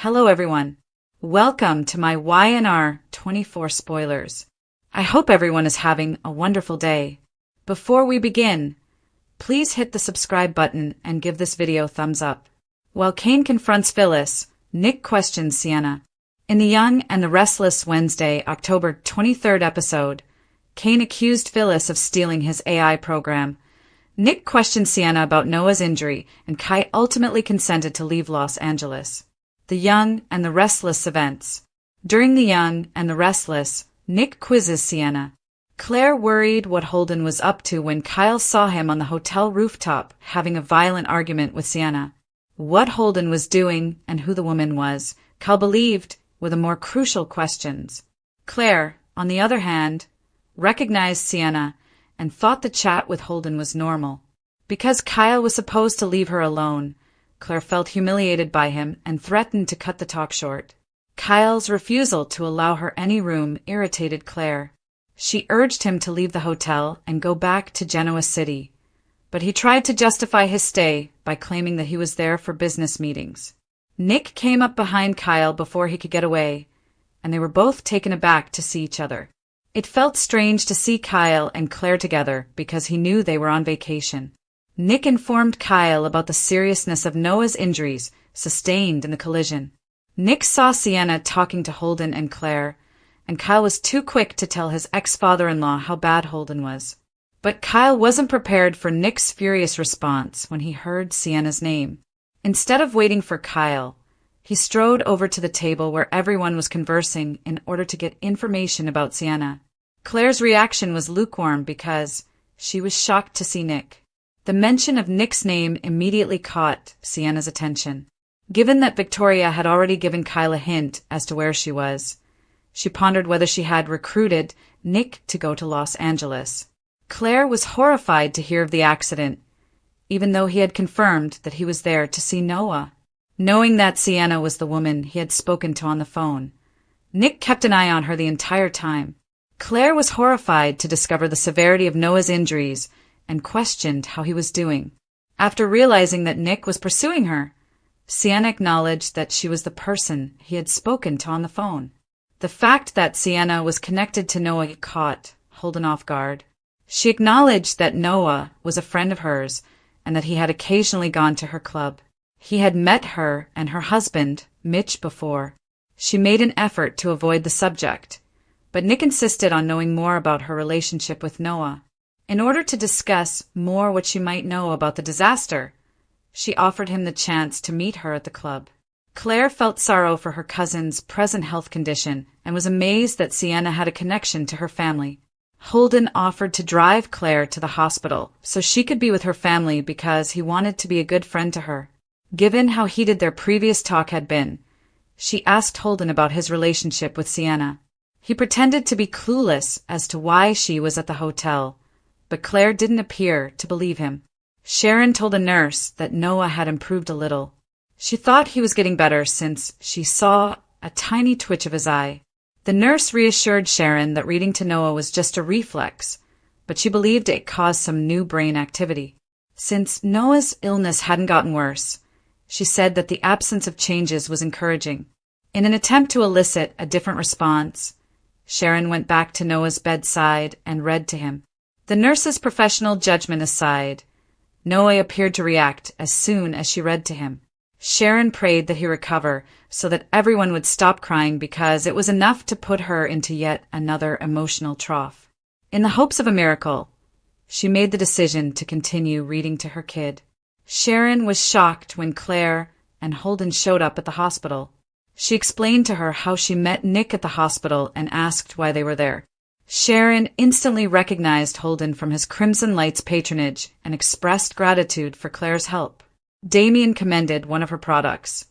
Hello everyone. Welcome to my YNR 24 spoilers. I hope everyone is having a wonderful day. Before we begin, please hit the subscribe button and give this video a thumbs up. While Cain confronts Phyllis, Nick questions Sienna. In The Young and the Restless Wednesday, October 23rd episode, Cain accused Phyllis of stealing his AI program. Nick questioned Sienna about Noah's injury, and Kai ultimately consented to leave Los Angeles. The Young and the Restless events. During The Young and the Restless, Nick quizzes Sienna. Claire worried what Holden was up to when Kyle saw him on the hotel rooftop having a violent argument with Sienna. What Holden was doing and who the woman was, Kyle believed, were the more crucial questions. Claire, on the other hand, recognized Sienna and thought the chat with Holden was normal. Because Kyle was supposed to leave her alone, Claire felt humiliated by him and threatened to cut the talk short. Kyle's refusal to allow her any room irritated Claire. She urged him to leave the hotel and go back to Genoa City, but he tried to justify his stay by claiming that he was there for business meetings. Nick came up behind Kyle before he could get away, and they were both taken aback to see each other. It felt strange to see Kyle and Claire together because he knew they were on vacation. Nick informed Kyle about the seriousness of Noah's injuries sustained in the collision. Nick saw Sienna talking to Holden and Claire, and Kyle was too quick to tell his ex-father-in-law how bad Holden was. But Kyle wasn't prepared for Nick's furious response when he heard Sienna's name. Instead of waiting for Kyle, he strode over to the table where everyone was conversing in order to get information about Sienna. Claire's reaction was lukewarm because she was shocked to see Nick. The mention of Nick's name immediately caught Sienna's attention. Given that Victoria had already given Kyle a hint as to where she was, she pondered whether she had recruited Nick to go to Los Angeles. Claire was horrified to hear of the accident, even though he had confirmed that he was there to see Noah. Knowing that Sienna was the woman he had spoken to on the phone, Nick kept an eye on her the entire time. Claire was horrified to discover the severity of Noah's injuries and questioned how he was doing. After realizing that Nick was pursuing her, Sienna acknowledged that she was the person he had spoken to on the phone. The fact that Sienna was connected to Noah caught Holden off guard. She acknowledged that Noah was a friend of hers and that he had occasionally gone to her club. He had met her and her husband, Mitch, before. She made an effort to avoid the subject, but Nick insisted on knowing more about her relationship with Noah. In order to discuss more what she might know about the disaster, she offered him the chance to meet her at the club. Claire felt sorrow for her cousin's present health condition and was amazed that Sienna had a connection to her family. Holden offered to drive Claire to the hospital so she could be with her family because he wanted to be a good friend to her. Given how heated their previous talk had been, she asked Holden about his relationship with Sienna. He pretended to be clueless as to why she was at the hotel, but Claire didn't appear to believe him. Sharon told a nurse that Noah had improved a little. She thought he was getting better since she saw a tiny twitch of his eye. The nurse reassured Sharon that reading to Noah was just a reflex, but she believed it caused some new brain activity. Since Noah's illness hadn't gotten worse, she said that the absence of changes was encouraging. In an attempt to elicit a different response, Sharon went back to Noah's bedside and read to him. The nurse's professional judgment aside, Noah appeared to react as soon as she read to him. Sharon prayed that he recover so that everyone would stop crying because it was enough to put her into yet another emotional trough. In the hopes of a miracle, she made the decision to continue reading to her kid. Sharon was shocked when Claire and Holden showed up at the hospital. She explained to her how she met Nick at the hospital and asked why they were there. Sharon instantly recognized Holden from his Crimson Lights patronage and expressed gratitude for Claire's help. Damien commended one of her products,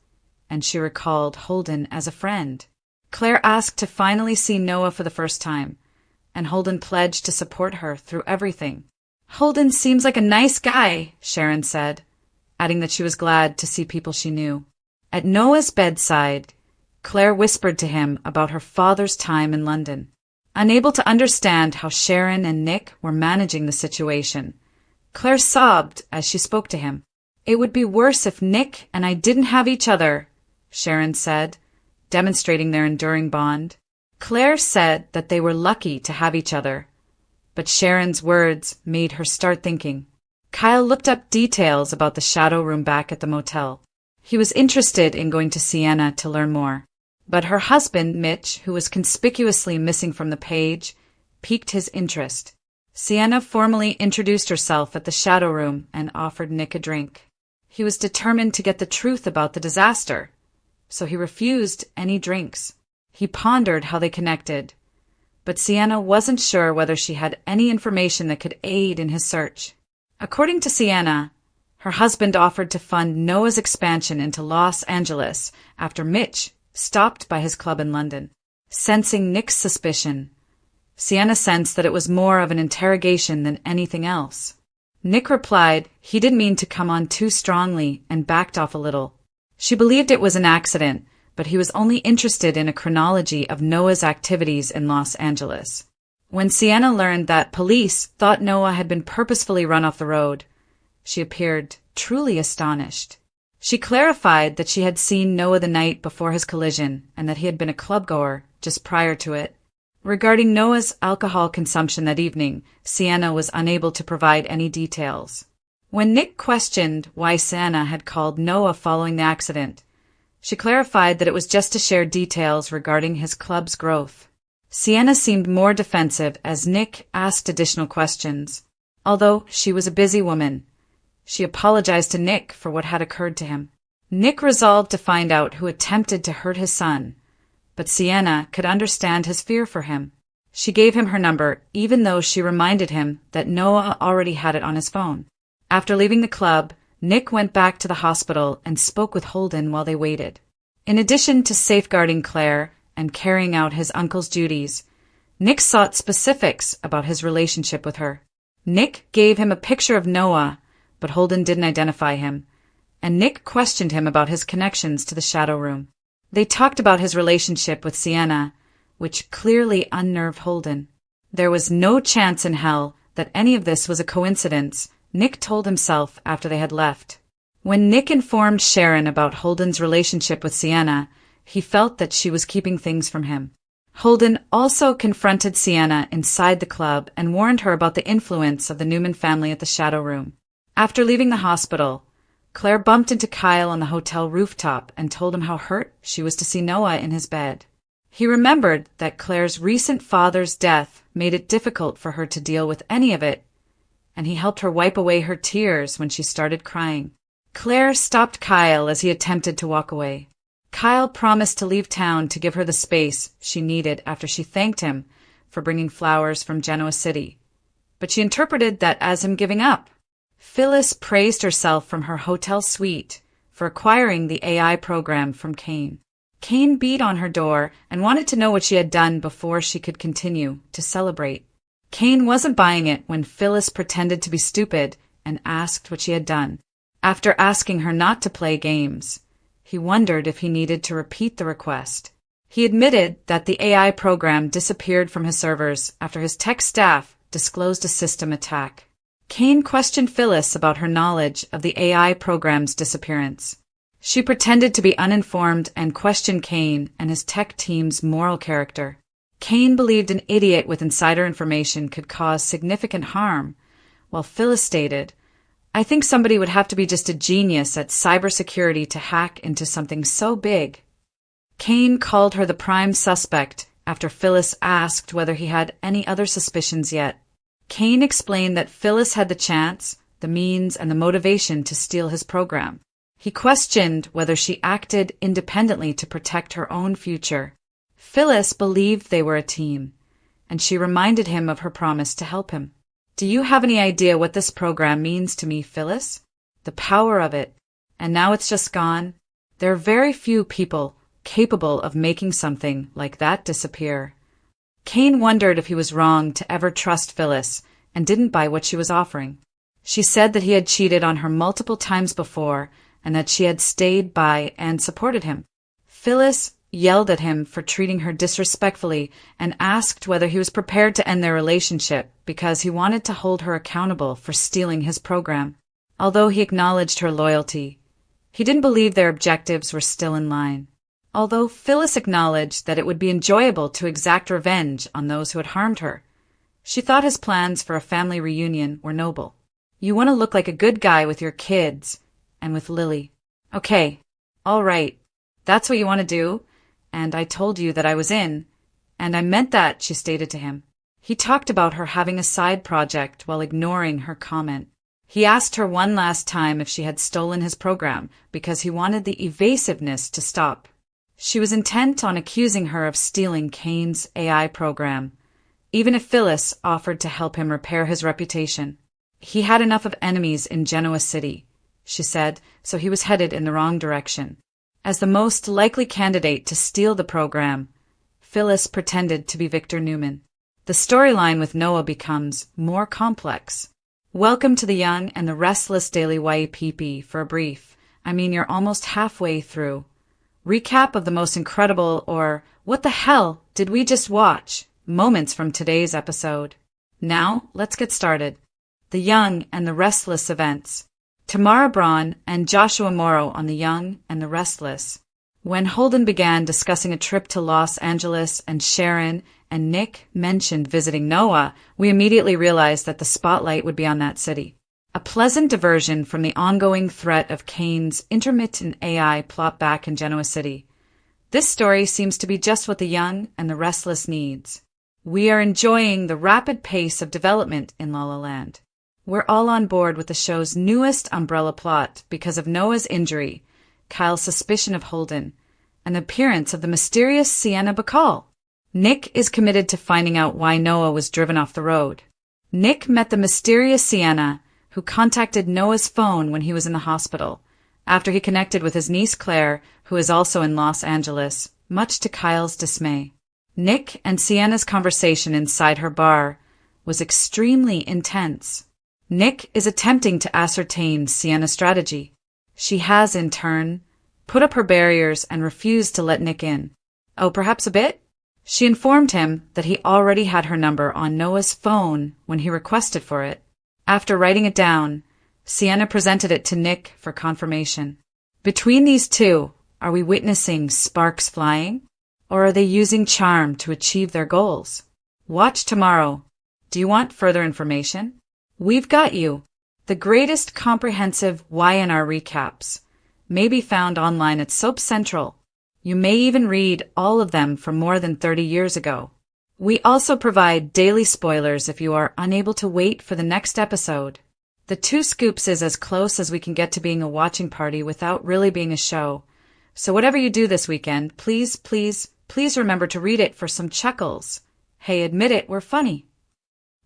and she recalled Holden as a friend. Claire asked to finally see Noah for the first time, and Holden pledged to support her through everything. "Holden seems like a nice guy," Sharon said, adding that she was glad to see people she knew. At Noah's bedside, Claire whispered to him about her father's time in London. Unable to understand how Sharon and Nick were managing the situation, Claire sobbed as she spoke to him. "It would be worse if Nick and I didn't have each other," Sharon said, demonstrating their enduring bond. Claire said that they were lucky to have each other, but Sharon's words made her start thinking. Kyle looked up details about the shadow room back at the motel. He was interested in going to Sienna to learn more, but her husband, Mitch, who was conspicuously missing from the page, piqued his interest. Sienna formally introduced herself at the shadow room and offered Nick a drink. He was determined to get the truth about the disaster, so he refused any drinks. He pondered how they connected, but Sienna wasn't sure whether she had any information that could aid in his search. According to Sienna, her husband offered to fund Noah's expansion into Los Angeles after Mitch stopped by his club in London. Sensing Nick's suspicion, Sienna sensed that it was more of an interrogation than anything else. Nick replied he didn't mean to come on too strongly and backed off a little. She believed it was an accident, but he was only interested in a chronology of Noah's activities in Los Angeles. When Sienna learned that police thought Noah had been purposefully run off the road, she appeared truly astonished. She clarified that she had seen Noah the night before his collision and that he had been a clubgoer just prior to it. Regarding Noah's alcohol consumption that evening, Sienna was unable to provide any details. When Nick questioned why Sienna had called Noah following the accident, she clarified that it was just to share details regarding his club's growth. Sienna seemed more defensive as Nick asked additional questions. Although she was a busy woman, she apologized to Nick for what had occurred to him. Nick resolved to find out who attempted to hurt his son, but Sienna could understand his fear for him. She gave him her number, even though she reminded him that Noah already had it on his phone. After leaving the club, Nick went back to the hospital and spoke with Holden while they waited. In addition to safeguarding Claire and carrying out his uncle's duties, Nick sought specifics about his relationship with her. Nick gave him a picture of Noah, but Holden didn't identify him, and Nick questioned him about his connections to the shadow room. They talked about his relationship with Sienna, which clearly unnerved Holden. There was no chance in hell that any of this was a coincidence, Nick told himself after they had left. When Nick informed Sharon about Holden's relationship with Sienna, he felt that she was keeping things from him. Holden also confronted Sienna inside the club and warned her about the influence of the Newman family at the shadow room. After leaving the hospital, Claire bumped into Kyle on the hotel rooftop and told him how hurt she was to see Noah in his bed. He remembered that Claire's recent father's death made it difficult for her to deal with any of it, and he helped her wipe away her tears when she started crying. Claire stopped Kyle as he attempted to walk away. Kyle promised to leave town to give her the space she needed after she thanked him for bringing flowers from Genoa City, but she interpreted that as him giving up. Phyllis praised herself from her hotel suite for acquiring the AI program from Kane. Kane beat on her door and wanted to know what she had done before she could continue to celebrate. Kane wasn't buying it when Phyllis pretended to be stupid and asked what she had done. After asking her not to play games, he wondered if he needed to repeat the request. He admitted that the AI program disappeared from his servers after his tech staff disclosed a system attack. Kane questioned Phyllis about her knowledge of the AI program's disappearance. She pretended to be uninformed and questioned Kane and his tech team's moral character. Kane believed an idiot with insider information could cause significant harm, while Phyllis stated, "I think somebody would have to be just a genius at cybersecurity to hack into something so big." Kane called her the prime suspect after Phyllis asked whether he had any other suspicions yet. Kane explained that Phyllis had the chance, the means, and the motivation to steal his program. He questioned whether she acted independently to protect her own future. Phyllis believed they were a team, and she reminded him of her promise to help him. "Do you have any idea what this program means to me, Phyllis? The power of it. And now it's just gone. There are very few people capable of making something like that disappear." Kane wondered if he was wrong to ever trust Phyllis and didn't buy what she was offering. She said that he had cheated on her multiple times before and that she had stayed by and supported him. Phyllis yelled at him for treating her disrespectfully and asked whether he was prepared to end their relationship because he wanted to hold her accountable for stealing his program. Although he acknowledged her loyalty, He didn't believe their objectives were still in line. Although Phyllis acknowledged that it would be enjoyable to exact revenge on those who had harmed her, she thought his plans for a family reunion were noble. You want to look like a good guy with your kids and with Lily. Okay, all right, that's what you want to do, and I told you that I was in, and I meant that, she stated to him. He talked about her having a side project while ignoring her comment. He asked her one last time if she had stolen his program because he wanted the evasiveness to stop. She was intent on accusing her of stealing Kane's AI program, even if Phyllis offered to help him repair his reputation. He had enough of enemies in Genoa City, she said, so he was headed in the wrong direction. As the most likely candidate to steal the program, Phyllis pretended to be Victor Newman. The storyline with Noah becomes more complex. Welcome to the Young and the Restless Daily YPP for a brief, you're almost halfway through, recap of the most incredible or what the hell did we just watch moments from today's episode. Now, let's get started. The Young and the Restless events. Tamara Braun and Joshua Morrow on The Young and the Restless. When Holden began discussing a trip to Los Angeles and Sharon and Nick mentioned visiting Noah, we immediately realized that the spotlight would be on that city. A pleasant diversion from the ongoing threat of Kane's intermittent AI plot back in Genoa City. This story seems to be just what The Young and the Restless needs. We are enjoying the rapid pace of development in La La Land. We're all on board with the show's newest umbrella plot because of Noah's injury, Kyle's suspicion of Holden, and the appearance of the mysterious Sienna Bacall. Nick is committed to finding out why Noah was driven off the road. Nick met the mysterious Sienna, who contacted Noah's phone when he was in the hospital, after he connected with his niece Claire, who is also in Los Angeles, much to Kyle's dismay. Nick and Sienna's conversation inside her bar was extremely intense. Nick is attempting to ascertain Sienna's strategy. She has, in turn, put up her barriers and refused to let Nick in. Oh, perhaps a bit? She informed him that he already had her number on Noah's phone when he requested for it. After writing it down, Sienna presented it to Nick for confirmation. Between these two, are we witnessing sparks flying? Or are they using charm to achieve their goals? Watch tomorrow. Do you want further information? We've got you. The greatest comprehensive YNR recaps may be found online at Soap Central. You may even read all of them from more than 30 years ago. We also provide daily spoilers if you are unable to wait for the next episode. The Two Scoops is as close as we can get to being a watching party without really being a show. So whatever you do this weekend, please remember to read it for some chuckles. Hey, admit it, we're funny.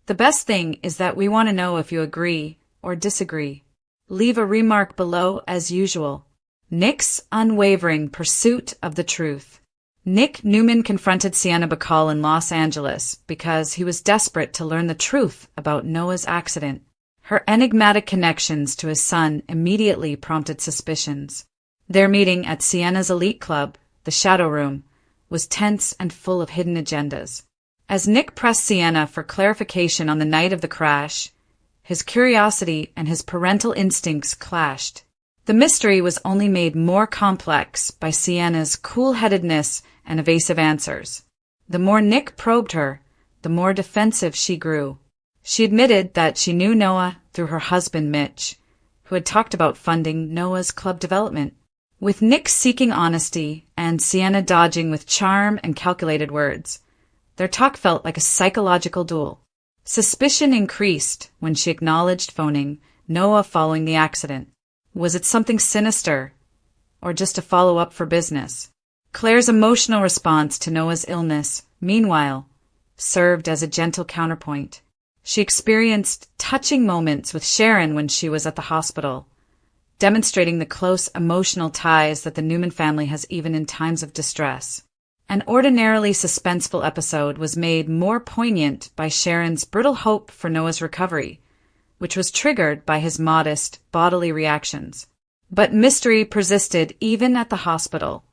The best thing is that we want to know if you agree or disagree. Leave a remark below as usual. Nick's unwavering pursuit of the truth. Nick Newman confronted Sienna Bacall in Los Angeles because he was desperate to learn the truth about Noah's accident. Her enigmatic connections to his son immediately prompted suspicions. Their meeting at Sienna's elite club, the Shadow Room, was tense and full of hidden agendas. As Nick pressed Sienna for clarification on the night of the crash, his curiosity and his parental instincts clashed. The mystery was only made more complex by Sienna's cool-headedness and evasive answers. The more Nick probed her, the more defensive she grew. She admitted that she knew Noah through her husband Mitch, who had talked about funding Noah's club development. With Nick seeking honesty and Sienna dodging with charm and calculated words, their talk felt like a psychological duel. Suspicion increased when she acknowledged phoning Noah following the accident. Was it something sinister, or just a follow-up for business? Claire's emotional response to Noah's illness, meanwhile, served as a gentle counterpoint. She experienced touching moments with Sharon when she was at the hospital, demonstrating the close emotional ties that the Newman family has even in times of distress. An ordinarily suspenseful episode was made more poignant by Sharon's brittle hope for Noah's recovery, which was triggered by his modest bodily reactions. But mystery persisted even at the hospital.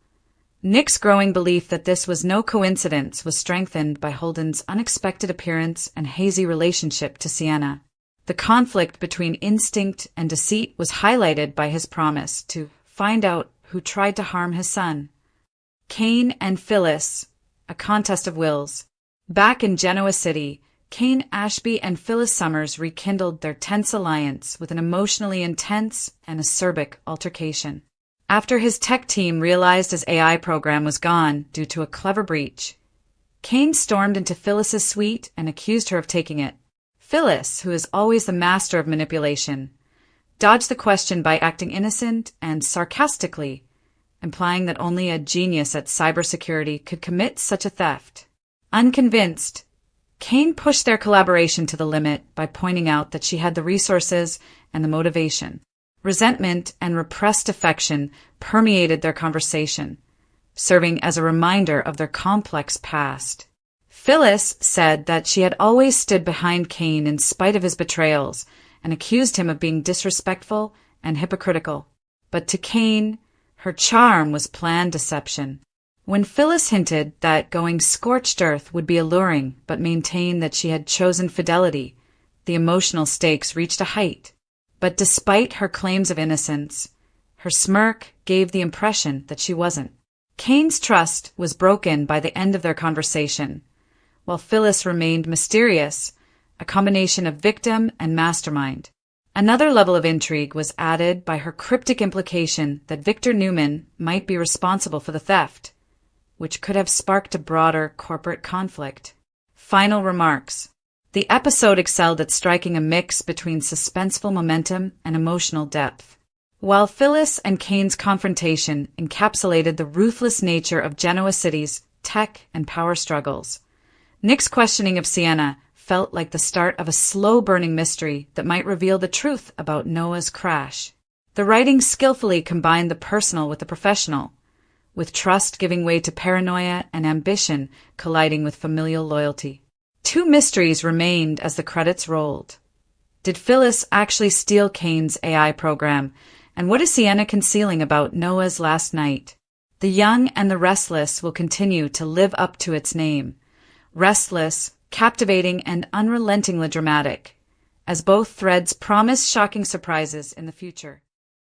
Nick's growing belief that this was no coincidence was strengthened by Holden's unexpected appearance and hazy relationship to Sienna. The conflict between instinct and deceit was highlighted by his promise to find out who tried to harm his son. Cain and Phyllis, a contest of wills. Back in Genoa City, Cain Ashby and Phyllis Summers rekindled their tense alliance with an emotionally intense and acerbic altercation. After his tech team realized his AI program was gone due to a clever breach, Cain stormed into Phyllis's suite and accused her of taking it. Phyllis, who is always the master of manipulation, dodged the question by acting innocent and sarcastically, implying that only a genius at cybersecurity could commit such a theft. Unconvinced, Cain pushed their collaboration to the limit by pointing out that she had the resources and the motivation. Resentment and repressed affection permeated their conversation, serving as a reminder of their complex past. Phyllis said that she had always stood behind Cain in spite of his betrayals and accused him of being disrespectful and hypocritical. But to Cain, her charm was planned deception. When Phyllis hinted that going scorched earth would be alluring but maintained that she had chosen fidelity, the emotional stakes reached a height. But despite her claims of innocence, her smirk gave the impression that she wasn't. Cain's trust was broken by the end of their conversation, while Phyllis remained mysterious, a combination of victim and mastermind. Another level of intrigue was added by her cryptic implication that Victor Newman might be responsible for the theft, which could have sparked a broader corporate conflict. Final remarks. The episode excelled at striking a mix between suspenseful momentum and emotional depth. While Phyllis and Cain's confrontation encapsulated the ruthless nature of Genoa City's tech and power struggles, Nick's questioning of Sienna felt like the start of a slow-burning mystery that might reveal the truth about Noah's crash. The writing skillfully combined the personal with the professional, with trust giving way to paranoia and ambition colliding with familial loyalty. Two mysteries remained as the credits rolled. Did Phyllis actually steal Cain's AI program? And what is Sienna concealing about Noah's last night? The young and the restless will continue to live up to its name. Restless, captivating, and unrelentingly dramatic, as both threads promise shocking surprises in the future.